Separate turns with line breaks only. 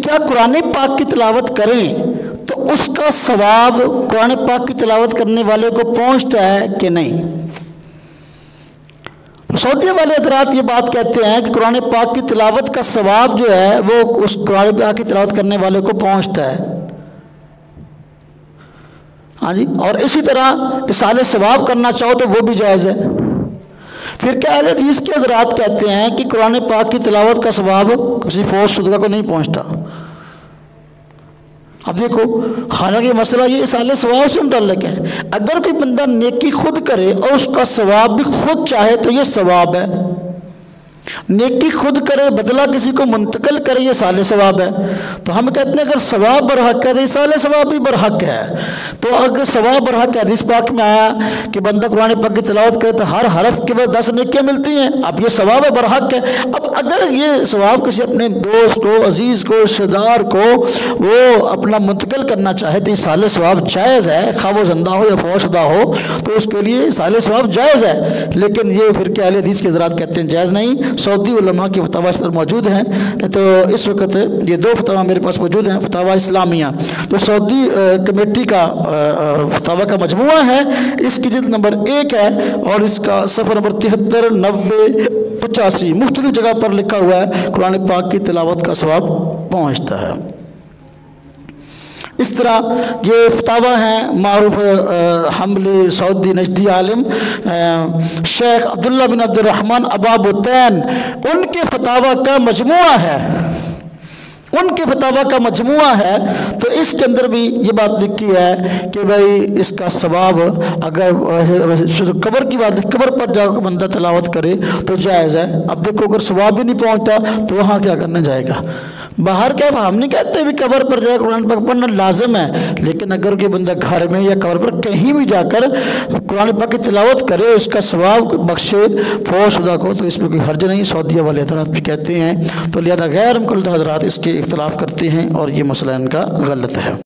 क्या कुरान पाक की तिलावत करें तो उसका सवाब कुरान पाक की तिलावत करने वाले को पहुंचता है कि नहीं। सऊदी वाले हज़रात ये बात कहते हैं कि कुरान पाक की तिलावत का सवाब जो है वो उस कुरान पाक की तिलावत करने वाले को पहुंचता है। हाँ जी, और इसी तरह इसाले सवाब करना चाहो तो वो भी जायज़ है। फिर क्या अहले हदीस के हज़रात कहते हैं कि कुरान पाक की तिलावत का सवाब किसी फौज शुदा को नहीं पहुंचता। अब देखो, हालांकि मसला ये इसाले सवाब से मुतल्लिक है। अगर कोई बंदा नेकी खुद करे और उसका सवाब भी खुद चाहे तो ये सवाब है। नेकी खुद करे, बदला किसी को मुंतकिल करे, ये साले सवाब है। तो हम कहते हैं अगर सवाब बरहक है तो साले सवाब भी बरहक है। तो अगर सवाब बरहक है, हदीस पाक में आया कि बंदा कुरान पाक की तिलावत करे तो हर हरफ के बाद 10 नेकियां मिलती हैं। अब ये सवाब है, बरहक है। अब अगर ये सवाब किसी अपने दोस्त को, अजीज़ को, रिश्तेदार को वो अपना मुंतकिल करना चाहे तो ये साले सवाब जायज़ है, खा वो जिंदा हो या फौशदा हो, तो उसके लिए साले सवाब जायज़ है। लेकिन ये फिर क्या अहले हदीस के हज़रात कहते हैं जायज़ नहीं। सऊदी उलमा के फतवा इस पर मौजूद हैं। तो इस वक्त ये 2 फतवा मेरे पास मौजूद हैं। फतवा इस्लामिया जो सऊदी कमेटी का फतवा का मजमुआ है, इसकी जिल्द नंबर 1 है और इसका सफ़र नंबर 73, 90, 85 मुख्तलिफ जगह पर लिखा हुआ है कुरान पाक की तिलावत का सवाब पहुँचता है। इस तरह ये फतावा हैं मारूफ हमले सऊदी नजदी आलिम शेख अब्दुल्ला बिन अब्दुर्रहमान अबाबुतैन, उनके फतावा का मजमुआ है, उनके फतावा का मजमुआ है। तो इसके अंदर भी ये बात लिखी है कि भाई इसका सवाब अगर कब्र की बात, कब्र पर जाकर बंदा तिलावत करे तो जायज़ है। अब देखो अगर सवाब भी नहीं पहुंचता तो वहाँ क्या करने जाएगा। बाहर क्या, हम नहीं कहते भी कब्र पर जाकर कुरान पाक पढ़ना लाजिम है, लेकिन अगर कोई बंदा घर में या कब्र पर कहीं भी जाकर कुरान पाक की तिलावत करे, उसका सवाब बख्शे फौशदा को, तो इसमें कोई हर्ज नहीं। सऊदिया वाले हज़रात भी कहते हैं। तो लिहाजा गैर मुक़ल्लिद हज़रात इसके इख्तिलाफ़ करते हैं और ये मसला इनका गलत है।